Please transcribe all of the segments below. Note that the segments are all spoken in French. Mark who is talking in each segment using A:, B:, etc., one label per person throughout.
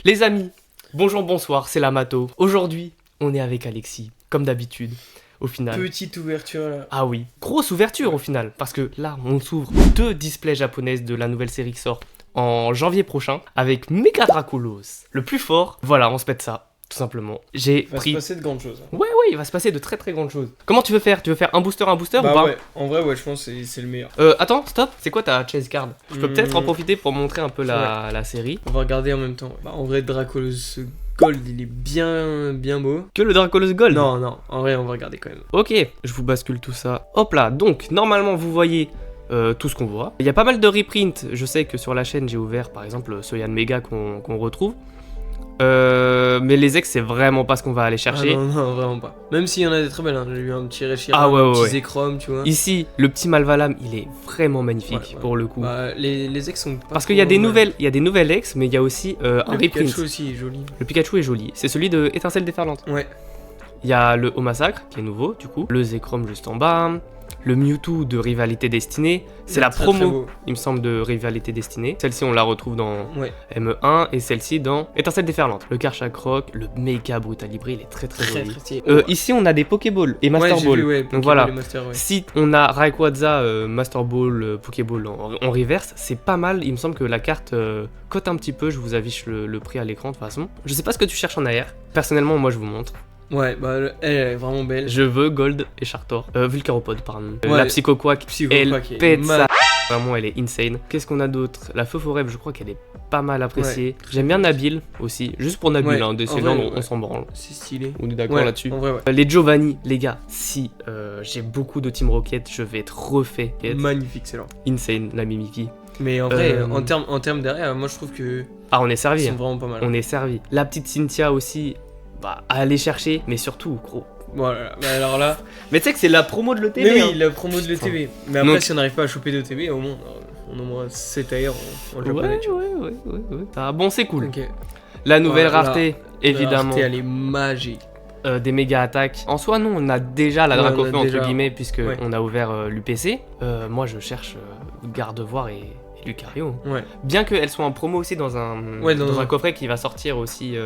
A: Les amis, bonjour, bonsoir, c'est Lamato. Aujourd'hui, on est avec Alexis, comme d'habitude, au final.
B: Petite ouverture là.
A: Ah oui, grosse ouverture au final, parce que là, on s'ouvre 2 displays japonaises de la nouvelle série qui sort en janvier prochain, avec Mega Dracolos, le plus fort. Voilà, on se pète ça, tout simplement. J'ai
B: Il va
A: pris...
B: se passer de grandes choses.
A: Ouais, il va se passer de très très grandes choses. Comment tu veux faire? Tu veux faire un booster ou
B: Bah
A: pas?
B: ouais, en vrai ouais, je pense que c'est le meilleur.
A: Attends, stop, c'est quoi ta chase card? Je peux peut-être en
B: Hmm.
A: profiter pour montrer un peu la série.
B: On va regarder en même temps. Bah en vrai Dracolos Gold il est bien beau.
A: Que le Dracolos Gold?
B: Non, en vrai on va regarder quand même.
A: Ok, je vous bascule tout ça. Hop là, donc normalement vous voyez tout ce qu'on voit. Il y a pas mal de reprints, je sais que sur la chaîne j'ai ouvert par exemple Soyan Mega qu'on retrouve. Mais les ex c'est vraiment pas ce qu'on va aller chercher.
B: Ah non, vraiment pas. Même s'il y en a des très belles, hein. J'ai eu un petit Reshiram,
A: Ah ouais,
B: un petit
A: ouais.
B: Zekrom, tu vois.
A: Ici, le petit Malvalam, il est vraiment magnifique
B: Ouais.
A: pour le coup.
B: Bah les ex sont pas
A: Parce qu'il y a des
B: trop mal.
A: nouvelles, il y a des nouvelles ex, mais il y a aussi un
B: Le
A: reprint.
B: Pikachu aussi est joli.
A: Le Pikachu est joli. C'est celui de Étincelle déferlante.
B: Ouais.
A: Il y a le Massacre qui est nouveau du coup. Le Zekrom juste en bas. Le Mewtwo de Rivalité Destinée. C'est la
B: Très,
A: promo,
B: très beau.
A: il me semble, de Rivalité Destinée. Celle-ci, on la retrouve dans
B: Ouais.
A: ME1 et celle-ci dans Étincelle déferlante. Le Karchakroc, le méga Brutalibré, il est très très
B: Très
A: joli.
B: stylé.
A: Ici, on a des Pokéball et Master
B: ouais, j'ai
A: Ball.
B: vu, ouais,
A: Donc
B: Pokéball
A: voilà.
B: et Master, ouais.
A: Si on a Rayquaza, Master Ball, Pokéball en reverse, c'est pas mal. Il me semble que la carte cote un petit peu. Je vous affiche le prix à l'écran de toute façon. Je sais pas ce que tu cherches en AR. Personnellement, moi, je vous montre.
B: Ouais, bah elle est vraiment belle.
A: Je veux Gold et Chartor. Vulcaropod, pardon.
B: Ouais,
A: La Psychoquack, elle
B: Psychoquack est
A: pète ça.
B: mal.
A: Vraiment, elle est insane. Qu'est-ce qu'on a d'autre? La Feu Forêt, je crois qu'elle est pas mal appréciée.
B: Ouais,
A: J'aime bien Nabil aussi. Juste pour Nabil,
B: Ouais,
A: hein, des
B: en
A: Célandes,
B: vrai,
A: on
B: ouais.
A: s'en branle.
B: C'est stylé.
A: On est d'accord
B: Ouais,
A: là-dessus.
B: en vrai, ouais.
A: Les Giovanni, les gars, si j'ai beaucoup de Team Rocket, je vais être refait.
B: Magnifique, c'est là.
A: Insane, la Mimiki.
B: Mais en vrai,
A: Euh,
B: en termes derrière, moi je trouve que
A: Ah, on est
B: ils
A: servi.
B: sont
A: hein.
B: vraiment pas mal.
A: On est servi. La petite Cynthia aussi, bah, à aller chercher, mais surtout, gros.
B: Voilà, bah alors là.
A: Mais tu sais que c'est la promo de l'ETV.
B: Mais oui,
A: hein.
B: la promo de
A: Putain.
B: l'ETV. Mais après,
A: Donc-
B: si on n'arrive pas à choper d'ETV, au moins, on a moins 7 AR en japonais.
A: Ouais,
B: tu vois.
A: ouais. Ah, bon, c'est cool.
B: Ok.
A: La nouvelle
B: Voilà.
A: rareté, évidemment.
B: La rareté, elle est magique.
A: Des méga attaques. En soi, non, on a déjà la
B: Ouais, on a
A: Dracofeu entre
B: déjà-
A: guillemets, puisque
B: ouais.
A: on a ouvert l'UPC. Moi, je cherche Gardevoir et Lucario.
B: Ouais.
A: Bien qu'elles soient en promo aussi dans un,
B: Ouais,
A: dans
B: dans
A: un
B: un-
A: coffret qui va sortir aussi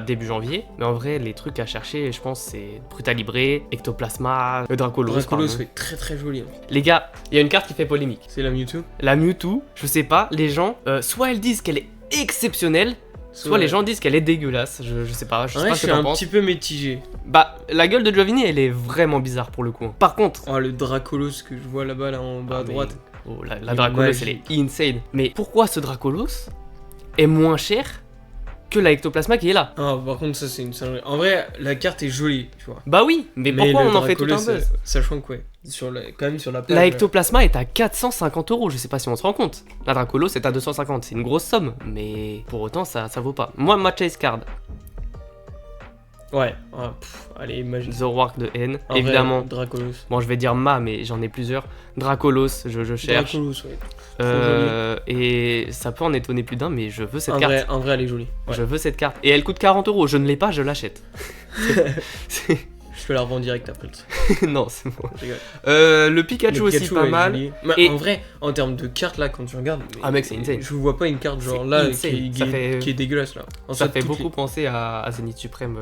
A: début janvier. Mais en vrai, les trucs à chercher, je pense, c'est Brutalibré, Ectoplasma, Dracolos.
B: Dracolos,
A: pardon.
B: ouais, très très joli. Hein.
A: Les gars, il y a une carte qui fait polémique.
B: C'est la Mewtwo.
A: La Mewtwo, je sais pas, les gens, soit elles disent qu'elle est exceptionnelle, soit les gens disent qu'elle est dégueulasse. Je sais pas, je sais
B: Ouais,
A: pas
B: je
A: ce que
B: suis
A: t'en
B: un
A: penses.
B: petit peu mitigé.
A: Bah, la gueule de Giovanni, elle est vraiment bizarre pour le coup. Par contre,
B: Oh, le Dracolos que je vois là-bas, là en bas
A: Ah,
B: à
A: mais-
B: droite.
A: oh, la
B: Il est
A: Dracolos, elle
B: magique.
A: est insane. Mais pourquoi ce Dracolos est moins cher que la Ectoplasma qui est là?
B: Ah, par contre, ça c'est une singerie. En vrai, la carte est jolie, tu vois.
A: Bah oui, mais pourquoi
B: le
A: on en fait tout un
B: Dracolos,
A: buzz?
B: sachant que, ouais, quand même sur la plage.
A: La Ectoplasma est à 450 €, je sais pas si on se rend compte. La Dracolos est à 250, c'est une grosse somme, mais pour autant ça vaut pas. Moi, ma chase card,
B: Ouais, allez, magique.
A: Zoroark de N,
B: En vrai,
A: évidemment.
B: Dracolos.
A: Bon, je vais dire mais j'en ai plusieurs. Dracolos, je cherche.
B: Dracolos, ouais.
A: Et ça peut en étonner plus d'un, mais je veux cette
B: En
A: carte.
B: vrai, elle est jolie. Ouais.
A: Je veux cette carte. Et elle coûte 40 €. Je ne l'ai pas, je l'achète.
B: Je peux la revendre direct après.
A: Non, c'est bon.
B: Je rigole.
A: Le Pikachu
B: Le
A: aussi
B: Pikachu
A: pas
B: est
A: mal.
B: joli. Mais
A: Et-
B: en vrai, en termes de cartes là, quand tu regardes.
A: Ah, mec, c'est insane.
B: Je vois pas une carte genre
A: C'est
B: là
A: insane.
B: qui
A: Ça fait-
B: est dégueulasse là. En
A: Ça
B: fait,
A: fait
B: toutes
A: beaucoup penser à Zenith Suprême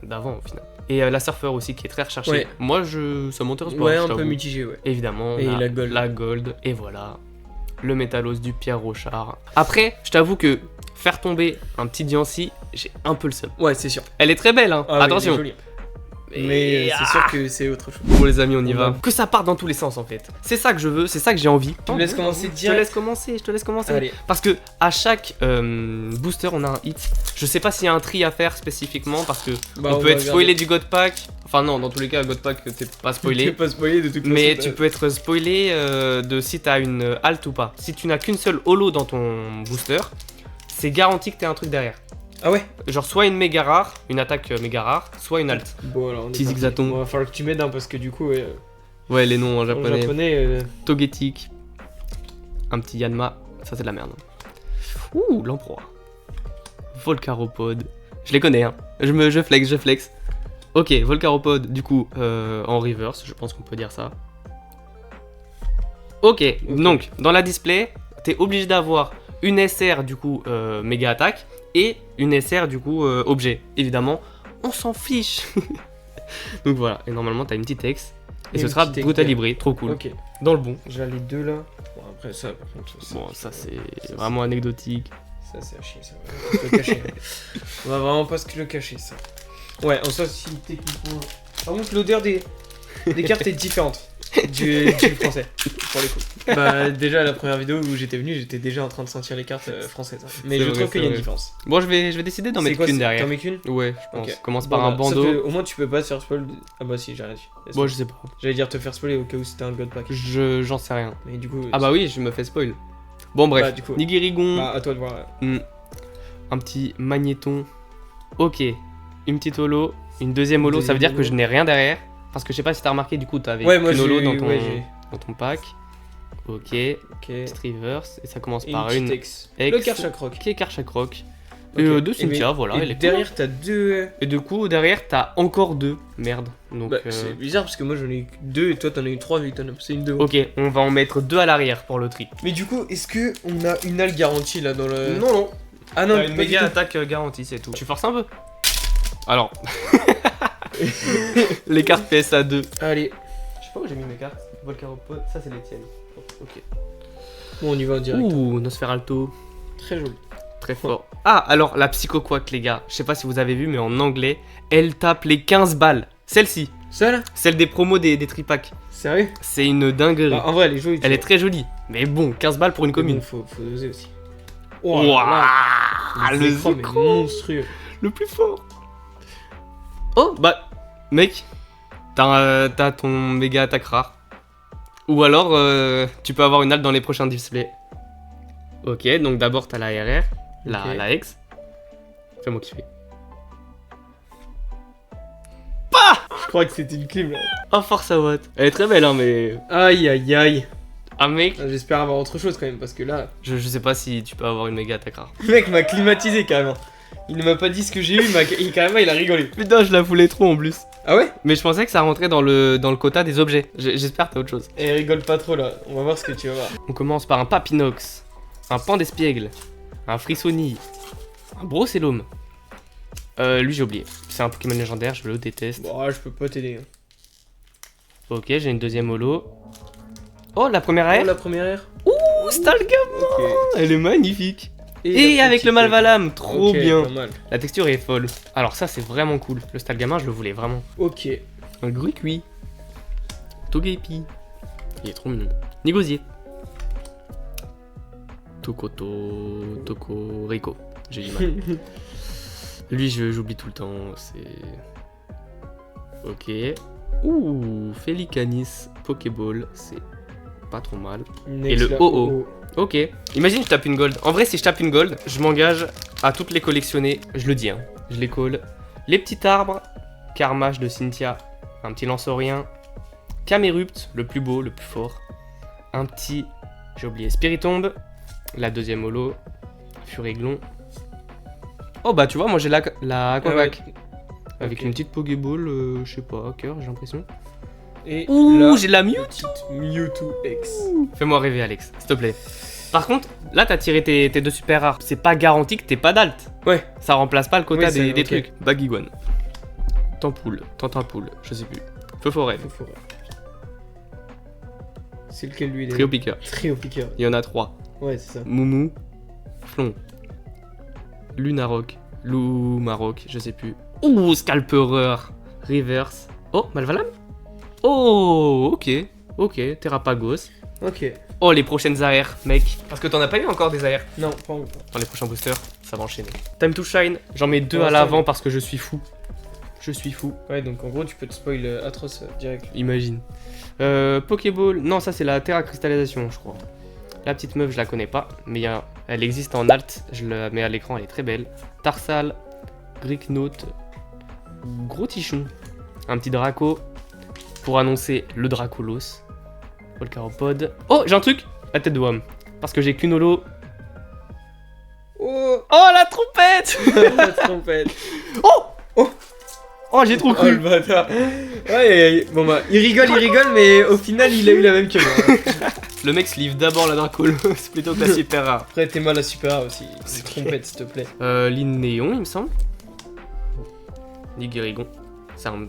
A: d'avant au final. Et la Surfer aussi qui est très recherchée.
B: Ouais.
A: Moi, ça m'intéresse
B: les-
A: pas.
B: Ouais,
A: je
B: un peu
A: t'avoue.
B: mitigé, ouais.
A: Évidemment, on
B: Et
A: a
B: la Gold.
A: Et voilà. Le Métalos du Pierre Rochard. Après, je t'avoue que faire tomber un petit Diancie, j'ai un peu le seum.
B: Ouais, c'est sûr.
A: Elle est très belle, hein.
B: Ah ouais,
A: Attention.
B: elle est jolie. Mais
A: Et-
B: c'est sûr que c'est autre chose.
A: Bon les amis, on y
B: On
A: va.
B: va.
A: Que ça parte dans tous les sens en fait. C'est ça que je veux, c'est ça que j'ai envie.
B: Tu me laisses commencer
A: Je te
B: direct.
A: laisse commencer.
B: Allez.
A: Parce que à chaque booster, on a un hit. Je sais pas s'il y a un tri à faire spécifiquement parce que
B: Bah,
A: on peut
B: va
A: être spoilé
B: regarder.
A: du God Pack. Enfin non, dans tous les cas, God Pack t'es pas
B: T'es
A: spoilé.
B: pas spoilé de toute façon.
A: Mais tu peux être spoilé de si t'as une halt ou pas. Si tu n'as qu'une seule holo dans ton booster, c'est garanti que t'aies un truc derrière.
B: Ah ouais.
A: Genre soit une méga rare, une attaque méga rare, soit une halt.
B: Bon alors. on est
A: Petit
B: parti.
A: zigzaton.
B: Bon, va falloir que tu m'aides hein, parce que du coup, ouais,
A: Ouais, les noms en
B: en
A: japonais.
B: japonais.
A: Togetic, un petit Yanma, ça c'est de la merde. Ouh, l'empereur. Volcaropod, je les connais, hein. Je flex. Ok, Volcaropod, du coup, en reverse, je pense qu'on peut dire ça. Ok, donc, dans la display, t'es obligé d'avoir une SR, du coup, méga attaque, et une SR du coup objet. Évidemment, on s'en fiche. Donc voilà, et normalement t'as une petite ex. Et ce
B: une
A: sera
B: petite
A: Brutal
B: ex.
A: Libre, trop cool.
B: Ok,
A: Dans le bon.
B: j'ai les deux là. Bon, après ça, par contre.
A: Bon, ça c'est
B: ça,
A: vraiment anecdotique.
B: Ça, c'est à chier, ça. On va pas se le cacher. On va vraiment pas se le cacher, ça. Ouais, en soi, si techniquement. Par contre, l'odeur des cartes est différente du français, pour les coups. Bah, déjà, la première vidéo où j'étais venu, j'étais déjà en train de sentir les cartes françaises. Hein. Mais
A: C'est
B: je
A: vrai,
B: trouve qu'il y a
A: c'est
B: une
A: vrai.
B: différence.
A: Bon, je vais décider d'en
B: C'est
A: mettre
B: quoi,
A: qu'une
B: c'est-
A: derrière.
B: T'en mets qu'une?
A: Ouais, je pense.
B: Ok.
A: Commence
B: Bon,
A: par un
B: bah,
A: bandeau.
B: au moins, tu peux pas te faire spoil. Ah bah si, j'ai rien dit.
A: Bon, je sais pas.
B: J'allais dire te faire spoiler au cas où c'était un god pack.
A: J'en sais rien.
B: Mais du coup.
A: Ah bah oui, je me fais spoil. Bon, bref.
B: Bah, du coup.
A: Nigirigon.
B: Bah, à toi de voir.
A: Un petit magnéton. Ok. Une petite holo. Une deuxième holo. Ça veut dire
B: Deuxième
A: que je
B: holo.
A: n'ai rien derrière. Parce que je sais pas si t'as remarqué, du coup, t'avais
B: Ouais, moi
A: une
B: j'ai.
A: holo dans ton,
B: Ouais, j'ai.
A: dans ton pack. Ok.
B: Ok.
A: Petite reverse. Et ça commence
B: Et
A: par
B: petite
A: une
B: ex.
A: ex.
B: Le Karchak Rock.
A: qui est Karchak-Rock.
B: Ok.
A: Et deux
B: Et
A: Cynthia,
B: mais-
A: voilà.
B: Et
A: elle est cool.
B: derrière, t'as deux.
A: Et du coup, derrière, t'as encore deux. Merde. Donc,
B: Bah, c'est bizarre parce que moi j'en ai eu que deux et toi t'en as eu trois vu que t'en as passé une deux.
A: ok, on va en mettre deux à l'arrière pour le tri.
B: Mais du coup, est-ce que on a une halle garantie là dans le.
A: non.
B: Ah non,
A: T'as une
B: pas
A: méga
B: du tout.
A: attaque garantie, c'est tout. Tu forces un peu. Alors. Les cartes PSA 2.
B: Allez,
A: Je sais pas où j'ai mis mes cartes. Volcaropod, ça c'est les tiennes. Ok.
B: bon, on y va en direct.
A: Ouh, Nosferalto.
B: Très joli.
A: Très fort. Ah, alors la Psychoquack, les gars. Je sais pas si vous avez vu, mais en anglais, elle tape les 15 balles. Celle-ci,
B: Ça là
A: celle des promos des tripacks.
B: Sérieux?
A: C'est une dinguerie.
B: Bah, en vrai, elle est jolie.
A: Elle est très jolie. Mais bon, 15 balles pour une commune.
B: Faut doser aussi.
A: Ouah, le
B: écran, mais
A: Zekrom,
B: monstrueux.
A: le plus fort. Oh, bah, mec, t'as ton méga attaque rare. Ou alors, tu peux avoir une halte dans les prochains displays. Ok, donc d'abord t'as la RR,
B: Ok.
A: la X. Fais-moi kiffer.
B: Je crois que c'était une clim là.
A: Oh, Force à Watt. Elle est très belle, hein, mais.
B: Aïe aïe aïe.
A: Ah, mec,
B: J'espère avoir autre chose quand même parce que là.
A: je sais pas si tu peux avoir une méga attaque rare.
B: Le mec m'a climatisé carrément. Il ne m'a pas dit ce que j'ai eu, carrément il a rigolé.
A: Putain, je la voulais trop en plus.
B: Ah ouais?
A: Mais je pensais que ça rentrait dans le quota des objets. J'espère que t'as autre chose.
B: Et rigole pas trop là. On va voir ce que tu vas voir.
A: On commence par un Papinox, un Pandespiègle, un Frissoni, un Brocellum. Lui j'ai oublié. C'est un Pokémon légendaire, je le déteste.
B: Bon, je peux pas t'aider.
A: Ok, j'ai une deuxième holo. Oh, la première
B: Oh,
A: AR.
B: la première air.
A: Ouh, Stalgam.
B: Ok.
A: Elle est magnifique. Et
B: la
A: avec
B: petite
A: le Malvalam, trop
B: Ok,
A: bien.
B: Pas mal.
A: La texture est folle. Alors ça c'est vraiment cool. Le Stalgamin, je le voulais vraiment.
B: Ok.
A: Un Gruicui. Togepi. Il est trop mignon. Nigosier. Rico. J'ai du mal. Lui, j'oublie tout le temps. C'est. Ok. Ouh, Felicanis Pokéball. C'est pas trop mal.
B: Next,
A: le
B: là,
A: OO. Ok. Imagine, je tape une gold. En vrai, si je tape une gold, je m'engage à toutes les collectionner. Je le dis, hein. Je les colle. Les petits arbres. Carmage de Cynthia. Un petit Lanceurien. Camerupt, le plus beau, le plus fort. Un petit. J'ai oublié. Spiritomb. La deuxième holo. Furiglon. Oh bah tu vois, moi j'ai la Aquavac. Avec
B: Ok.
A: une petite Pokéball, je sais pas, cœur, j'ai l'impression.
B: Et
A: Ouh,
B: là,
A: j'ai de la Mew.
B: petite Mewtwo X.
A: Fais-moi rêver, Alex, s'il te plaît. Par contre, là, t'as tiré tes deux super rares. C'est pas garanti que t'aies pas d'alt.
B: Ouais.
A: Ça remplace pas le quota
B: Oui, c'est-
A: des
B: ok.
A: trucs. Baguiguan. Tampoule, Tantampoule, je sais plus. Feu forêt.
B: C'est lequel lui
A: Trio piqueur.
B: Trio piqueur.
A: Il y en a 3.
B: Ouais, c'est ça.
A: Moumou. Flon. Lunaroc. Lumaroc, je sais plus. Ouh, Scalpereur. Reverse. Oh, Malvalam. Oh, ok. Ok, Terrapagos.
B: Ok.
A: Oh, les prochaines AR, mec. Parce que t'en as pas eu encore des AR.
B: Non, pas encore.
A: Dans les prochains boosters, ça va enchaîner. Time to shine, j'en mets 2
B: Pour
A: à
B: l'instant,
A: l'avant parce que je suis fou. Je suis fou,
B: Ouais, donc en gros, tu peux te spoil atroce direct.
A: imagine. Pokéball, non, ça c'est la Terra Cristallisation, je crois. La petite meuf, je la connais pas, mais elle existe en alt, je la mets à l'écran, elle est très belle. Tarsal, Gricknote, gros tichon, un petit Draco pour annoncer le Dracolos. Volcaropod. Oh, j'ai un truc, la tête de Wam. Parce que j'ai qu'une holo.
B: Oh
A: Oh, la trompette.
B: la trompette.
A: Oh, Oh, j'ai trop
B: Oh le
A: cru.
B: bâtard. Ouais, bon bah, il rigole, mais au final, il a eu la même que moi.
A: Le mec se livre d'abord la Dracolo, c'est plutôt que la super rare.
B: Après, t'es mal à super rare aussi.
A: C'est
B: Trompette, s'il te plaît.
A: Linéon, il me semble. Ligurigon.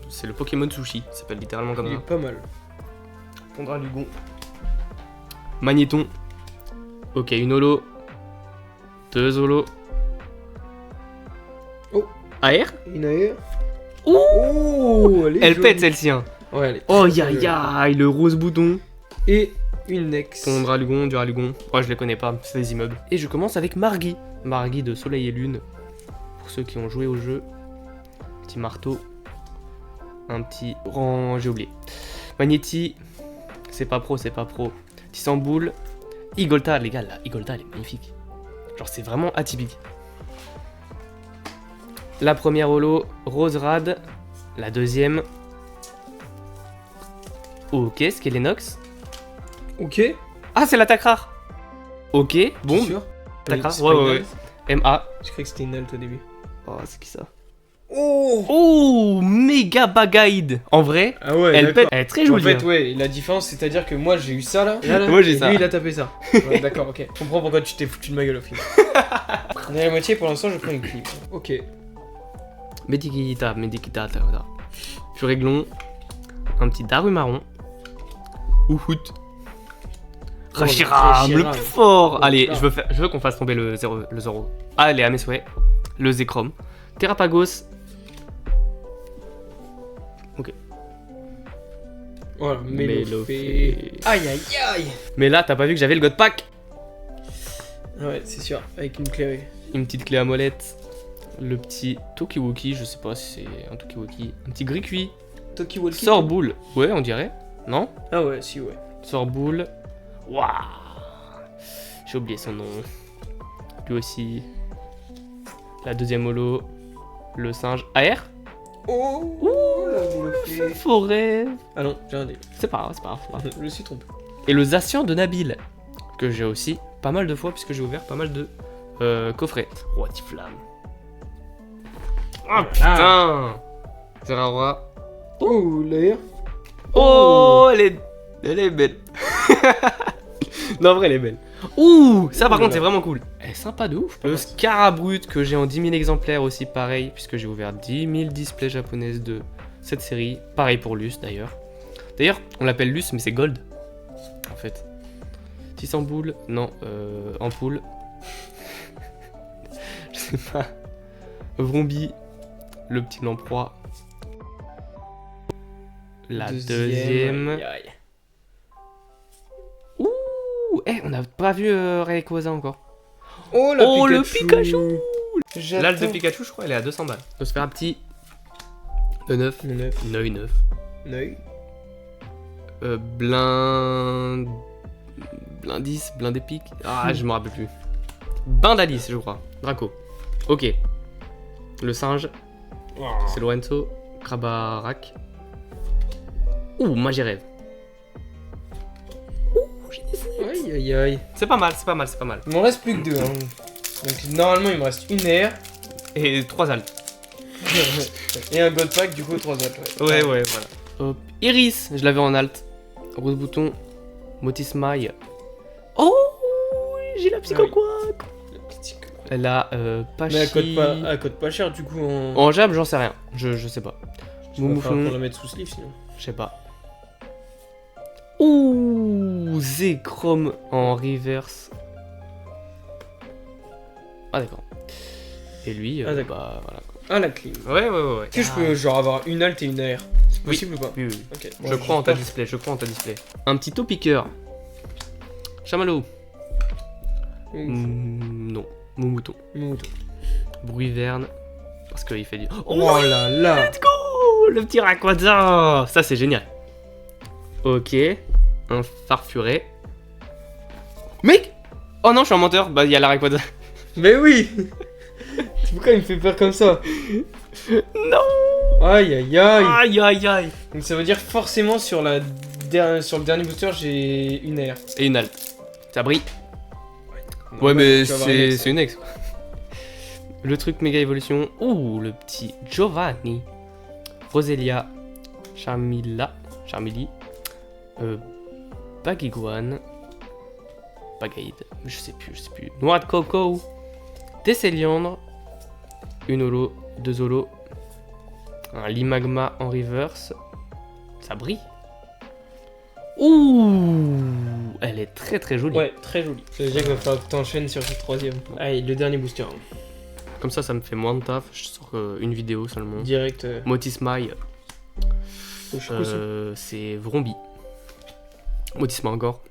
A: C'est le Pokémon Sushi, il s'appelle littéralement comme
B: Il est
A: ça.
B: pas mal.
A: Pondralugon. Magnéton. Ok, une holo. Deux holos.
B: Oh.
A: AR.
B: Une ailleurs.
A: Ouh.
B: Oh,
A: Elle pète celle-ci, hein.
B: Ouais, elle est
A: Oh,
B: très
A: ya
B: jolie.
A: ya, le rose bouton.
B: Et une Nex.
A: Pondralugon, Duralugon. Ouais, je les connais pas, c'est des immeubles. Et je commence avec Margui. Margui de Soleil et Lune. Pour ceux qui ont joué au jeu. Petit marteau. Un petit rang, j'ai oublié. Magnéti. C'est pas pro, c'est pas pro. Tissamboul. Igolta, les gars, là, Igolta, elle est magnifique. Genre, c'est vraiment atypique. La première holo, Roserad. La deuxième. Ok, Skelenox.
B: Ok.
A: Ah, c'est l'attaque rare. Ok, bon.
B: T'es sûr
A: D'accord,
B: C'est
A: ouais,
B: pas une
A: ouais,
B: alt.
A: MA.
B: Je croyais que c'était une alt au début.
A: Oh, c'est qui ça?
B: Oh.
A: Oh, méga bagaïde. En vrai,
B: Ah ouais,
A: elle
B: d'accord.
A: pète, elle est très
B: En
A: jolie.
B: fait,
A: hein.
B: ouais, la différence, c'est-à-dire que moi j'ai eu ça là,
A: Moi, j'ai
B: et
A: ça.
B: lui il a tapé ça. Ouais, d'accord, ok. Je comprends pourquoi tu t'es foutu de ma gueule au final. On est à la moitié, pour l'instant je prends une clip. Ok.
A: Medikita, Furéglon. Un petit Darumaron. Ouhout. Rashiram, le
B: Reshiram.
A: plus fort.
B: Oh,
A: Allez,
B: putain.
A: je veux qu'on fasse tomber le Zoro. Allez, à mes souhaits. Le Zekrom. Terrapagos.
B: Voilà,
A: Mélofée.
B: Mélofée. Aïe aïe aïe.
A: Mais là, t'as pas vu que j'avais le God Pack?
B: Ouais, c'est sûr, avec une clé.
A: Une petite clé à molette. Le petit Tokiwoki, je sais pas si c'est un Tokiwoki. Un petit Gricui.
B: Toki Walkie.
A: Sorboule. Ouais, on dirait. Non?
B: Ah ouais, si, ouais.
A: Sorboule. Waouh. J'ai oublié son nom. Lui aussi. La deuxième holo. Le singe. AR.
B: Oh, la Mélofée.
A: Forêt.
B: Ah non, j'ai rien dit.
A: C'est pas grave, c'est pas grave, c'est pas grave.
B: Je me suis trompé.
A: Et le Zacian de Nabil. Que j'ai aussi pas mal de fois puisque j'ai ouvert pas mal de coffrets. Roi de flamme. Oh putain. Zeraora.
B: Oh, l'air.
A: Oh, elle est belle. Non, en vrai, elle est belle. Ouh, ça par
B: Oula.
A: contre, c'est vraiment cool. Elle est sympa de ouf. Le Scarabrut que j'ai en 10 000 exemplaires aussi, pareil, puisque j'ai ouvert 10 000 displays japonaises de cette série. Pareil pour Luce d'ailleurs. D'ailleurs, on l'appelle Luce, mais c'est Gold. En fait. Tissamboule, non, Ampoule. Je sais pas. Vrombi, le petit lamproie. La deuxième.
B: Aïe, aïe.
A: Ouh, on n'a pas vu Rayquaza encore.
B: Oh, la
A: Oh, le
B: Pikachu.
A: L'âge de Pikachu, je crois, elle est à 200 balles. On va se faire un petit. Le 9.
B: Le 9.
A: Neuil 9.
B: Neuil.
A: Blindis, Blindépic. Ah, je me rappelle plus. Bindalis, je crois. Draco. Ok. Le singe, c'est Lorenzo. Krabarak. Ouh, Magirève. Ouh, j'ai des...
B: Aïe, aïe, aïe.
A: C'est pas mal, c'est pas mal, c'est pas mal.
B: Il m'en reste plus que 2. Hein. Donc normalement, il me reste une air
A: Et 3 altes.
B: et un God Pack, du coup 3 autres.
A: Ouais, ouais, voilà. Hop. Iris, je l'avais en alt. Rose bouton. Motismaille. Oh, j'ai la psychoquac.
B: Le petit con.
A: Elle a Pachi.
B: Mais elle coûte pas cher du coup en.
A: En jab, j'en sais rien. Je sais pas.
B: Il va falloir
A: Mouflon,
B: qu'on la mette sous sleeve sinon.
A: je sais pas. Ouh, Zekrom en reverse. Ah d'accord. Et lui,
B: Ah, d'accord.
A: bah voilà.
B: Ah la clean.
A: Ouais, ouais, ouais, ouais.
B: Est-ce que je peux genre avoir une alt et une AR? C'est possible ou pas?
A: Oui, oui, oui.
B: Ok.
A: Je crois en ta display, je crois en ta display. Un petit taupiqueur. Chamallow. Non. Moumouton. Bruit verne. Parce qu'il fait du.
B: Oh là là.
A: Let's go. Le petit Rayquaza. Ça c'est génial. Ok. Un farfuret. Mec. Oh non, je suis un menteur. Bah il y a la Rayquaza.
B: Mais oui. Pourquoi il me fait peur comme ça?
A: Non.
B: Aïe aïe aïe.
A: Aïe aïe aïe.
B: Donc ça veut dire forcément sur le dernier booster j'ai une air.
A: Et une halte. Ça brille. Ouais, mais c'est une ex. Le truc méga évolution. Ouh, le petit Giovanni. Roselia, Charmilly, Bagiguan, Bagaïd, je sais plus. Noix de coco, Tesseliandre, une holo, 2 holos, un Limagma en reverse, ça brille. Ouh, elle est très jolie.
B: Ouais, très jolie. Ça veut dire qu'il va falloir que t'enchaînes sur ce 3ème. Allez, le dernier booster.
A: Comme ça me fait moins de taf, je sors une vidéo seulement.
B: Direct.
A: Motismaï, c'est Vrombi. Motisma encore.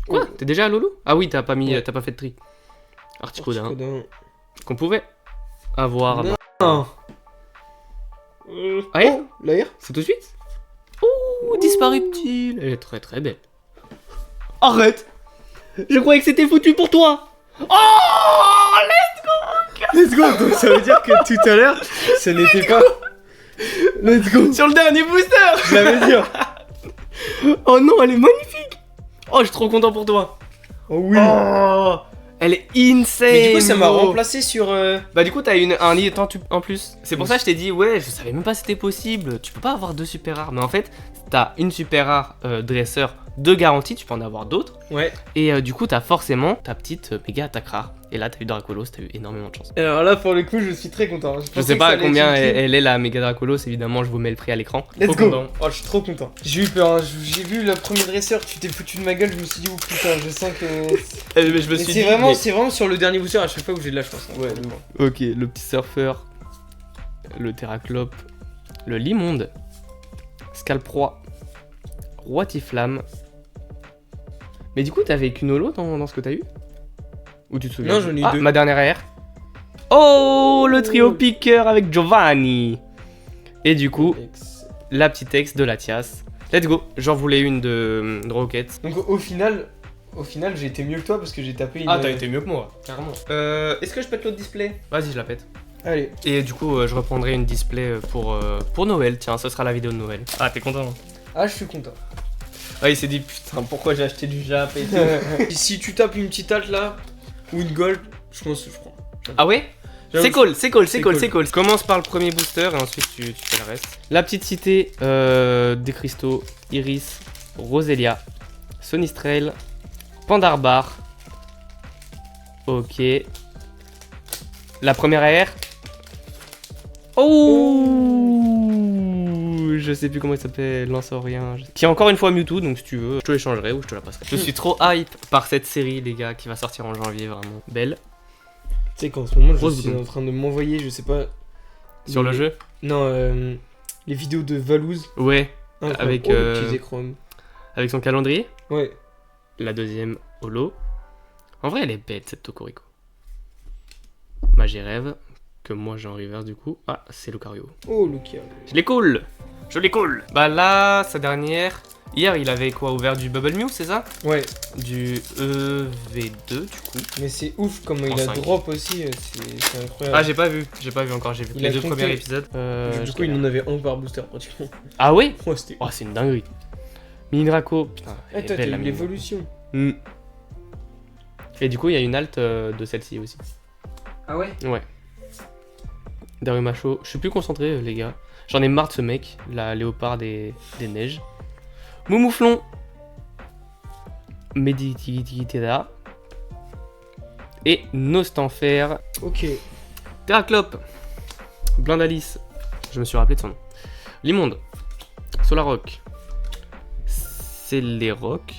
A: Quoi? T'es déjà à Lolo? Ah oui, t'as pas fait de tri. Articodin. Qu'on pouvait avoir.
B: Non.
A: Ah yeah?
B: Oh, l'air.
A: C'est tout de suite? Oh, disparu-t-il? Elle est très belle. Arrête! Je croyais que c'était foutu pour toi! Oh!
B: Let's go. Donc ça veut dire que tout à l'heure, ce n'était pas. Let's go.
A: Sur le dernier booster!
B: Je l'avais dit.
A: Oh non, elle est magnifique! Oh, je suis trop content pour toi!
B: Oh oui.
A: Oh! Elle est insane!
B: Mais du coup, ça m'a
A: gros.
B: remplacé sur.
A: Bah du coup t'as un lit en plus. C'est pour ça que je t'ai dit ouais, je savais même pas si c'était possible. Tu peux pas avoir 2 super rares. Mais en fait, t'as une super rare dresseur de garantie, tu peux en avoir d'autres.
B: Ouais.
A: Et du coup t'as forcément ta petite méga attaque rare. Et là t'as eu Dracolos, t'as eu énormément de chance.
B: Alors là, pour le coup, je suis très content.
A: Je sais pas combien elle est la méga Dracolos, évidemment je vous mets le prix à l'écran.
B: Let's
A: Trop
B: go.
A: content.
B: Oh, je suis trop content. J'ai eu peur, hein. J'ai vu le premier dresseur, tu t'es foutu de ma gueule, je me suis dit, oh putain, je sens que.
A: Mais je me
B: Mais
A: suis
B: c'est
A: dit,
B: vraiment,
A: mais-
B: c'est vraiment sur le dernier booster à chaque fois où j'ai de la chance. Hein,
A: Ouais,
B: vraiment.
A: Ok, le petit surfeur, le Terraclope, le Limonde, Scalproie, Roitiflamme. Mais du coup, t'avais qu'une holo dans ce que t'as eu? Ou tu te souviens?
B: Non, j'en ai eu 2.
A: Ma dernière AR. Oh, le trio piqueur avec Giovanni. Et du coup, la petite ex de Latias. Let's go. J'en voulais une de Rocket.
B: Donc au final, j'ai été mieux que toi parce que j'ai tapé une.
A: Ah, t'as été mieux que moi, carrément. Est-ce que je pète l'autre display? Vas-y, je la pète.
B: Allez.
A: Et du coup, je reprendrai une display pour Noël. Tiens, ce sera la vidéo de Noël. Ah, t'es content?
B: Ah, je suis content.
A: Ah, il s'est dit putain, pourquoi j'ai acheté du Jap et tout.
B: Si tu tapes une petite halte là, ou une gold, je pense que je prends.
A: Ah ouais?
B: J'avoue
A: C'est
B: que
A: cool. Commence par le premier booster et ensuite tu fais le reste. La petite cité, des cristaux, Iris, Roselia, Sonistrail, Pandarbar. Ok. La première AR. Oh, je sais plus comment il s'appelle, Lanceurien. Qui est encore une fois Mewtwo, donc si tu veux, je te l'échangerai ou je te la passerai. Je suis trop hype par cette série, les gars, qui va sortir en janvier, vraiment belle.
B: Tu sais qu'en ce moment, je
A: Grosse
B: suis
A: bouton.
B: en train de m'envoyer, je sais pas.
A: Sur le jeu?
B: Non, les vidéos de Valouz.
A: Ouais,
B: Incroyable.
A: avec,
B: Oh, le petit Zekrom.
A: avec son calendrier.
B: Ouais.
A: La deuxième holo. En vrai, elle est bête cette Tokorico. Magirève, que moi j'ai en reverse du coup. Ah, c'est Lucario.
B: Oh, Lucia.
A: Je les cool. Bah là, sa dernière. Hier, il avait quoi ouvert du Bubble Mew, c'est ça?
B: Ouais.
A: Du EV2 du coup.
B: Mais c'est ouf comment
A: En
B: il a
A: 5.
B: drop aussi, c'est incroyable.
A: Ah, j'ai pas vu encore, j'ai vu
B: Il
A: les
B: a
A: 2
B: compté.
A: premiers épisodes.
B: Du coup, il en avait un par booster pratiquement.
A: Ah ouais?
B: Ouais, c'était.
A: Oh, c'est une dinguerie. Mini Draco, putain. elle est
B: Attends,
A: belle,
B: t'as
A: la
B: eu
A: Mini.
B: l'évolution.
A: Hmm. Et du coup, il y a une halte de celle-ci aussi.
B: Ah ouais?
A: Ouais. Darumacho, je suis plus concentré, les gars. J'en ai marre de ce mec, la léopard des neiges. Moumouflon. Meditigitida. Et Nostanfer.
B: Ok.
A: Terraclope. Blindalice. Je me suis rappelé de son nom. Limonde. Solaroc. Celeroc.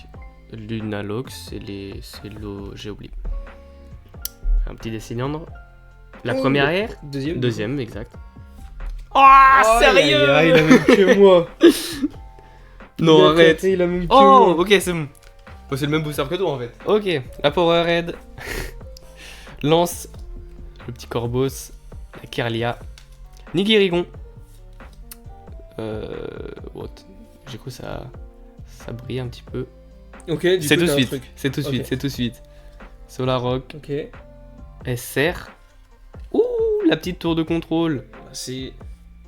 A: Lunalox. C'est l'eau. J'ai oublié. Un petit déciliandre. La
B: Oh,
A: première air.
B: Deuxième.
A: Deuxième, exact.
B: Ah,
A: Oh, sérieux?
B: il a même que moi.
A: Non,
B: Il a
A: arrête.
B: capté, il a même que
A: Oh,
B: moi.
A: ok, c'est bon. Oh, c'est le même booster que toi en fait. Ok, la Powerhead. Lance. Le petit Corvos. La Kirlia. Nigirigon. What? J'ai cru ça brille un petit peu.
B: Ok, du
A: C'est
B: coup,
A: tout de
B: t'as un
A: suite.
B: truc.
A: C'est tout de suite,
B: Ok.
A: c'est tout de suite. Solaroc.
B: Ok.
A: SR. Ouh, la petite tour de contrôle.
B: C'est.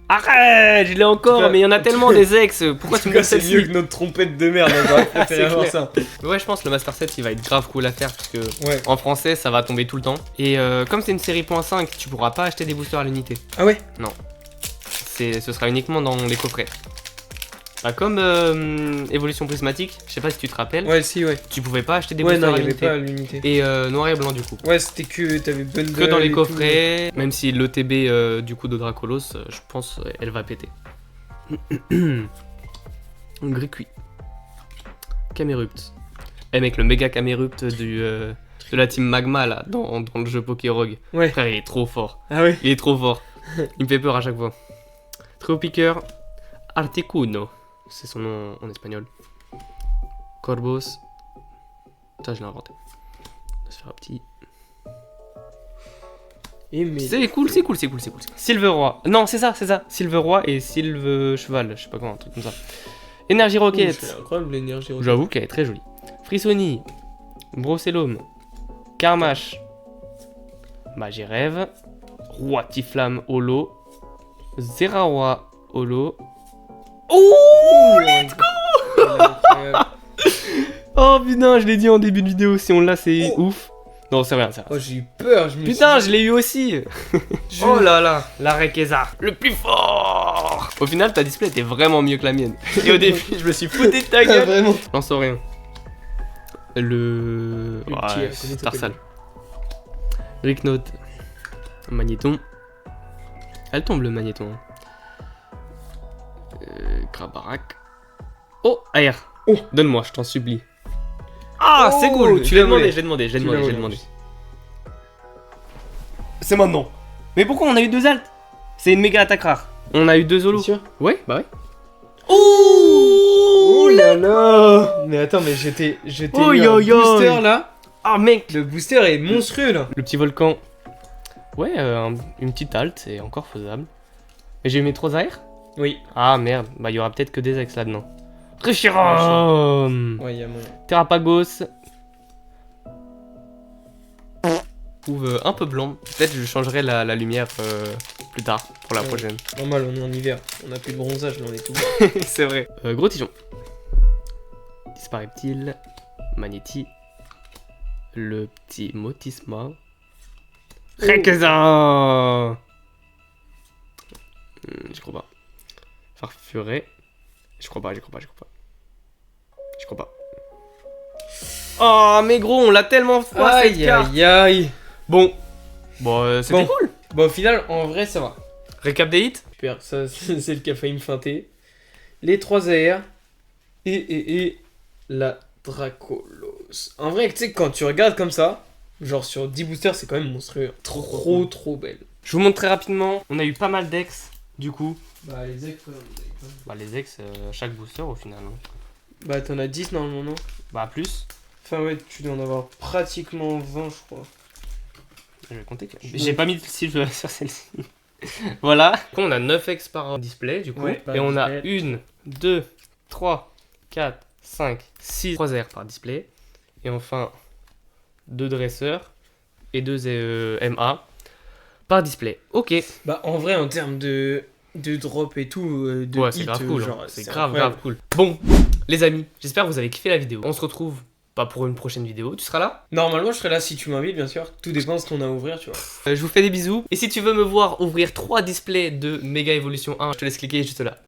A: Arrête, je l'ai encore,
B: En tout cas-
A: mais il y en a tellement des ex. Pourquoi tu
B: En tout
A: me
B: cas,
A: donnes
B: c'est
A: celle-ci?
B: mieux que notre trompette de merde. On va préférer
A: C'est
B: avoir
A: clair.
B: ça.
A: Ouais, je pense que le Master 7 il va être grave cool à faire parce que
B: Ouais.
A: en français ça va tomber tout le temps. Et comme c'est une série .5, tu pourras pas acheter des boosters à l'unité.
B: Ah ouais?
A: ce sera uniquement dans les coffrets. Bah, comme évolution prismatique, je sais pas si tu te rappelles,
B: Ouais, si, ouais.
A: tu pouvais pas acheter des
B: Ouais,
A: boosters
B: non,
A: à
B: il y avait
A: l'unité.
B: pas à l'unité.
A: Et noir et blanc du coup.
B: Ouais, c'était que t'avais bundle.
A: Que dans les
B: et tout.
A: coffrets, même si l'ETB du coup de Dracolos, je pense elle va péter. Gris cuit. Camerupt. Eh mec, le méga Camerupt de la team Magma là, dans le jeu Pokérogue.
B: Ouais.
A: Frère, il est trop fort.
B: Ah ouais.
A: Il est trop fort. Il me fait peur à chaque fois. Tréopiqueur Articuno. C'est son nom en espagnol. Corvos. Ça, je l'ai inventé. On va se faire un petit.
B: Et mais.
A: C'est cool. Silverroi. Non, c'est ça. Silverroi et Silve Cheval. Je sais pas comment, un truc comme ça. Énergie Rocket.
B: C'est incroyable l'énergie.
A: J'avoue qu'elle est très jolie. Frissoni. Brocellum. Carmache. Magie Rêve. Roi Tiflam Holo. Zerawa Holo. Oh, let's go! Oh putain, je l'ai dit en début de vidéo, si on l'a, c'est ouf. Non, c'est rien, c'est rien.
B: Oh, j'ai eu peur. Je me
A: Putain,
B: suis
A: je l'ai eu aussi.
B: dit-
A: Oh là là, la Rayquaza, le plus fort. Au final, ta display était vraiment mieux que la mienne. Et au début, je me suis foutu de ta
B: Ah,
A: gueule.
B: vraiment.
A: J'en sais rien. Le
B: petit,
A: ouais,
B: connais
A: Tarsal. Ricknote. Magnéton. Elle tombe le magnéton. Krabarak. Oh, AR.
B: Oh.
A: Donne-moi, je t'en supplie. Ah,
B: Oh,
A: c'est cool.
B: tu
A: Je l'ai
B: l'as
A: demandé,
B: volé.
A: je l'ai demandé, je l'ai
B: Tu
A: demandé,
B: l'as
A: je l'ai
B: volé.
A: demandé. C'est maintenant. Mais pourquoi on a eu 2 alts? C'est une méga attaque rare. On a eu 2 Zolos.
B: Sûr.
A: Ouais, bah ouais.
B: Oh là là. Mais attends, mais j'étais
A: Oh,
B: eu
A: yo,
B: un
A: yo.
B: booster là.
A: Ah mec,
B: Le booster est monstrueux là.
A: le petit volcan. Ouais, une petite halte, c'est encore faisable. Mais j'ai eu mes 3 AR?
B: Oui.
A: Ah merde, bah il y aura peut-être que des ex là-dedans. Reshiram.
B: Ouais, il y a moyen.
A: Terrapagos. Trouve un peu blanc. Peut-être je changerai la lumière plus tard pour la
B: Ouais.
A: prochaine.
B: Normal, on est en hiver. On a plus de bronzage, là on est tout.
A: C'est vrai. Gros tigeon. Dispareptile. Magnéti. Le petit Motisma. Rayquaza. Je crois pas. Farfuret. Je crois pas. Oh mais gros, on l'a tellement froid cette
B: Aïe
A: carte.
B: aïe aïe.
A: Bon. C'était
B: Bon.
A: cool.
B: Bon, au final, en vrai, ça va.
A: Récap des hits.
B: Super, ça c'est le qui a failli me feinter. Les 3 AR et la Dracolos. En vrai, tu sais, quand tu regardes comme ça, genre sur 10 boosters, c'est quand même monstrueux. Trop belle.
A: Je vous montre très rapidement. On a eu pas mal d'ex du coup.
B: Bah, les ex,
A: Bah les ex, chaque booster au final. Hein.
B: bah, t'en as 10 normalement, non?
A: Bah plus.
B: Enfin, ouais, tu dois en avoir pratiquement 20, je crois.
A: Je vais compter. J'ai pas mis de Silver sur celle-ci. Voilà. On a 9 ex par display du coup.
B: Ouais, par
A: et on a
B: display.
A: 1, 2, 3, 4, 5, 6 3 R par display. Et enfin 2 dresseurs et 2 MA par display. Ok.
B: Bah, en vrai, en termes de drop et tout, de
A: Ouais,
B: hit,
A: c'est grave cool.
B: genre,
A: Hein. C'est grave
B: incroyable.
A: cool. Bon, les amis, j'espère que vous avez kiffé la vidéo. On se retrouve pas pour une prochaine vidéo. Tu seras là?
B: Normalement, je serais là si tu m'invites, bien sûr. Tout dépend de ce qu'on a à ouvrir, tu vois.
A: Je vous fais des bisous. Et si tu veux me voir ouvrir 3 displays de Mega Evolution 1, je te laisse cliquer juste là.